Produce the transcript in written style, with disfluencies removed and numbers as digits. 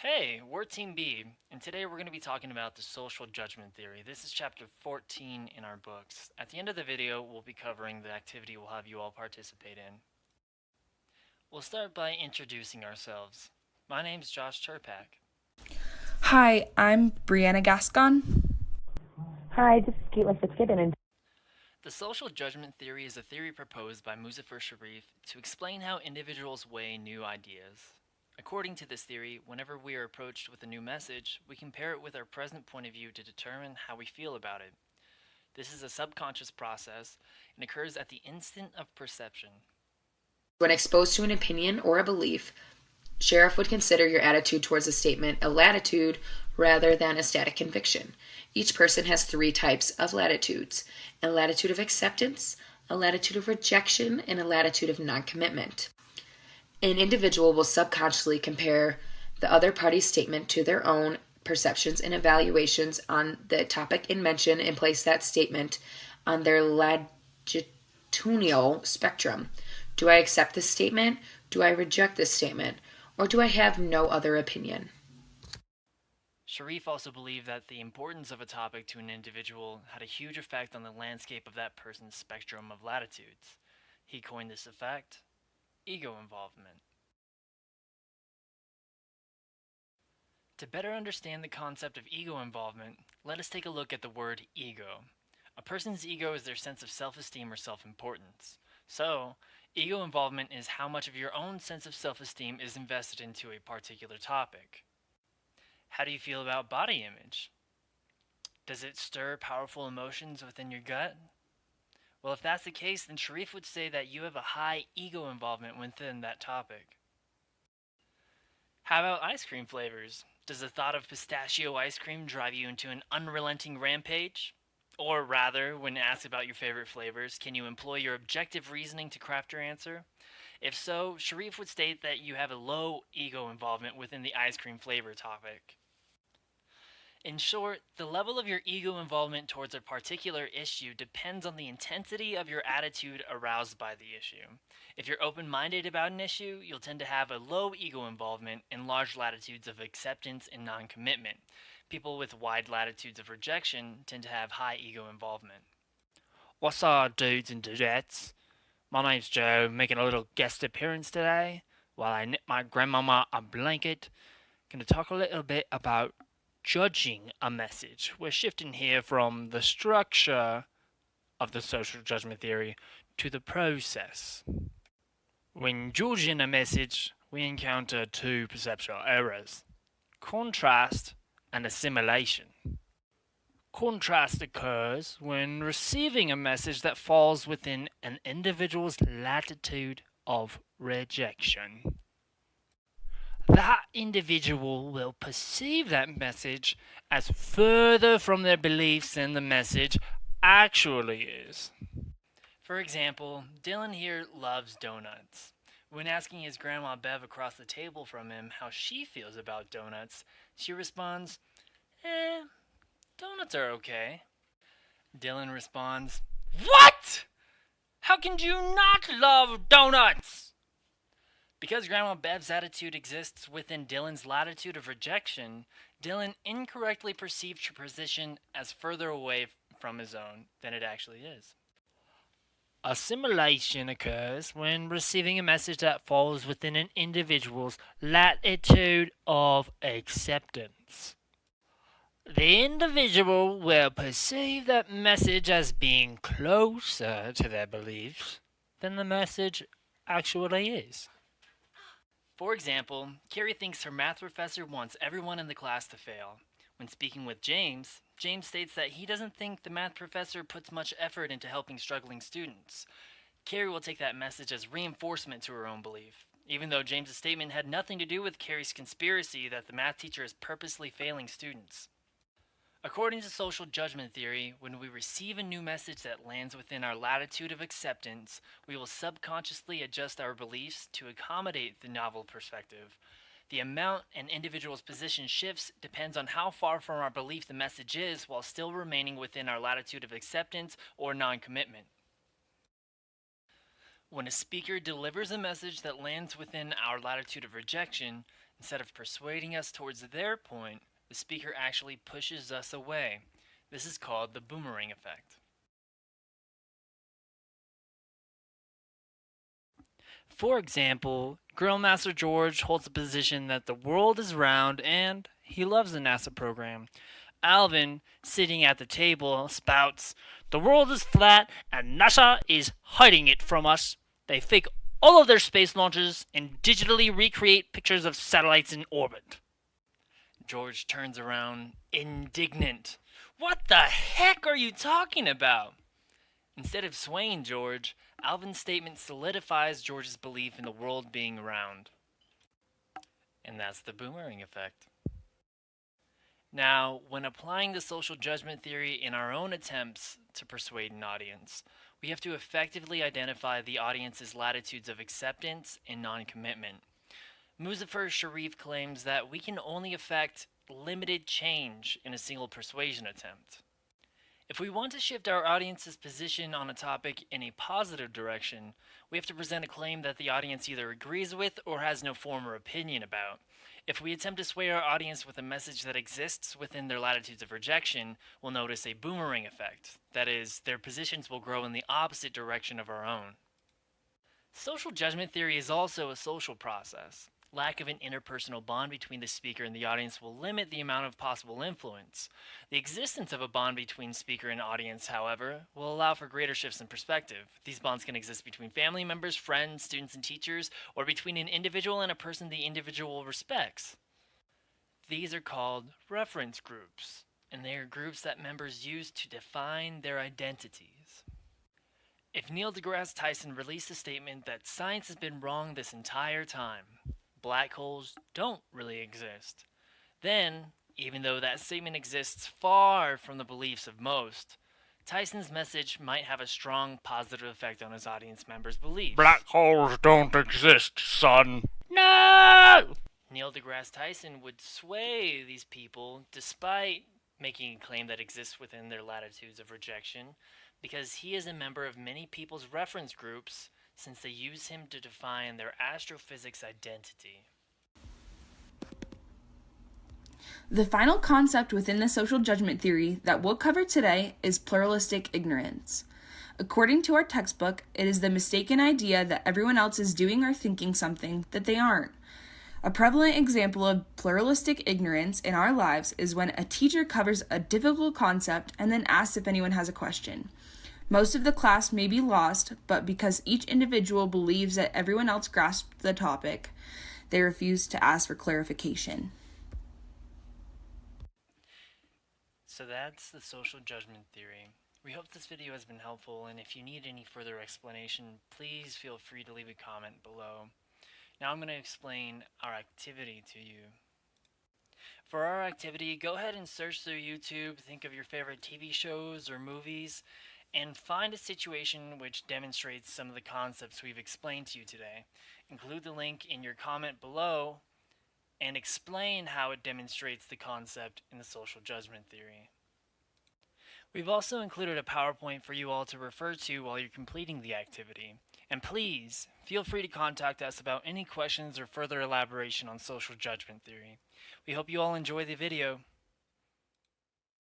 Hey, we're Team B, and today we're going to be talking about the social judgment theory. This is chapter 14 in our books. At the end of the video, we'll be covering the activity we'll have you all participate in. We'll start by introducing ourselves. My name's Josh Turpak. Hi, I'm Brianna Gascon. Hi, this is Caitlin Fitzgibbon. The social judgment theory is a theory proposed by Muzafer Sharif to explain how individuals weigh new ideas. According to this theory, whenever we are approached with a new message, we compare it with our present point of view to determine how we feel about it. This is a subconscious process and occurs at the instant of perception. When exposed to an opinion or a belief, Sharif would consider your attitude towards a statement a latitude rather than a static conviction. Each person has three types of latitudes: a latitude of acceptance, a latitude of rejection, and a latitude of non-commitment. An individual will subconsciously compare the other party's statement to their own perceptions and evaluations on the topic in mention and place that statement on their latitudinal spectrum. Do I accept this statement? Do I reject this statement? Or do I have no other opinion? Sharif also believed that the importance of a topic to an individual had a huge effect on the landscape of that person's spectrum of latitudes. He coined this effect ego involvement. To better understand the concept of ego involvement, let us take a look at the word ego. A person's ego is their sense of self-esteem or self-importance. So, ego involvement is how much of your own sense of self-esteem is invested into a particular topic. How do you feel about body image? Does it stir powerful emotions within your gut? Well, if that's the case, then Sharif would say that you have a high ego involvement within that topic. How about ice cream flavors? Does the thought of pistachio ice cream drive you into an unrelenting rampage? Or rather, when asked about your favorite flavors, can you employ your objective reasoning to craft your answer? If so, Sharif would state that you have a low ego involvement within the ice cream flavor topic. In short, the level of your ego involvement towards a particular issue depends on the intensity of your attitude aroused by the issue. If you're open-minded about an issue, you'll tend to have a low ego involvement and large latitudes of acceptance and non-commitment. People with wide latitudes of rejection tend to have high ego involvement. What's up, dudes and dudettes? My name's Joe, making a little guest appearance today while I knit my grandmama a blanket. Gonna talk a little bit about judging a message. We're shifting here from the structure of the social judgment theory to the process. When judging a message, we encounter two perceptual errors: contrast and assimilation. Contrast occurs when receiving a message that falls within an individual's latitude of rejection. That individual will perceive that message as further from their beliefs than the message actually is. For example, Dylan here loves donuts. When asking his grandma Bev across the table from him how she feels about donuts, she responds, donuts are okay. Dylan responds, "What? How can you not love donuts?" Because Grandma Bev's attitude exists within Dylan's latitude of rejection, Dylan incorrectly perceived her position as further away from his own than it actually is. Assimilation occurs when receiving a message that falls within an individual's latitude of acceptance. The individual will perceive that message as being closer to their beliefs than the message actually is. For example, Carrie thinks her math professor wants everyone in the class to fail. When speaking with James, James states that he doesn't think the math professor puts much effort into helping struggling students. Carrie will take that message as reinforcement to her own belief, even though James's statement had nothing to do with Carrie's conspiracy that the math teacher is purposely failing students. According to social judgment theory, when we receive a new message that lands within our latitude of acceptance, we will subconsciously adjust our beliefs to accommodate the novel perspective. The amount an individual's position shifts depends on how far from our belief the message is while still remaining within our latitude of acceptance or non-commitment. When a speaker delivers a message that lands within our latitude of rejection, Instead of persuading us towards their point, the speaker actually pushes us away. This is called the boomerang effect. For example, Grillmaster George holds the position that the world is round and he loves the NASA program. Alvin, sitting at the table, spouts, "The world is flat and NASA is hiding it from us. They fake all of their space launches and digitally recreate pictures of satellites in orbit." George turns around, indignant. "What the heck are you talking about?" Instead of swaying George, Alvin's statement solidifies George's belief in the world being round. And that's the boomerang effect. Now, when applying the social judgment theory in our own attempts to persuade an audience, we have to effectively identify the audience's latitudes of acceptance and non-commitment. Muzaffar Sharif claims that we can only effect limited change in a single persuasion attempt. If we want to shift our audience's position on a topic in a positive direction, we have to present a claim that the audience either agrees with or has no form or opinion about. If we attempt to sway our audience with a message that exists within their latitudes of rejection, we'll notice a boomerang effect. That is, their positions will grow in the opposite direction of our own. Social judgment theory is also a social process. Lack of an interpersonal bond between the speaker and the audience will limit the amount of possible influence. The existence of a bond between speaker and audience, however, will allow for greater shifts in perspective. These bonds can exist between family members, friends, students, and teachers, or between an individual and a person the individual respects. These are called reference groups, and they are groups that members use to define their identities. If Neil deGrasse Tyson released a statement that science has been wrong this entire time, black holes don't really exist, then, even though that statement exists far from the beliefs of most, Tyson's message might have a strong positive effect on his audience members' beliefs. Black holes don't exist, son. No! Neil deGrasse Tyson would sway these people despite making a claim that exists within their latitudes of rejection, because he is a member of many people's reference groups since they use him to define their astrophysics identity. The final concept within the social judgment theory that we'll cover today is pluralistic ignorance. According to our textbook, it is the mistaken idea that everyone else is doing or thinking something that they aren't. A prevalent example of pluralistic ignorance in our lives is when a teacher covers a difficult concept and then asks if anyone has a question. Most of the class may be lost, but because each individual believes that everyone else grasped the topic, they refuse to ask for clarification. So that's the social judgment theory. We hope this video has been helpful, and if you need any further explanation, please feel free to leave a comment below. Now I'm going to explain our activity to you. For our activity, go ahead and search through YouTube, think of your favorite TV shows or movies, and find a situation which demonstrates some of the concepts we've explained to you today. Include the link in your comment below and explain how it demonstrates the concept in the social judgment theory. We've also included a PowerPoint for you all to refer to while you're completing the activity. And please, feel free to contact us about any questions or further elaboration on social judgment theory. We hope you all enjoy the video.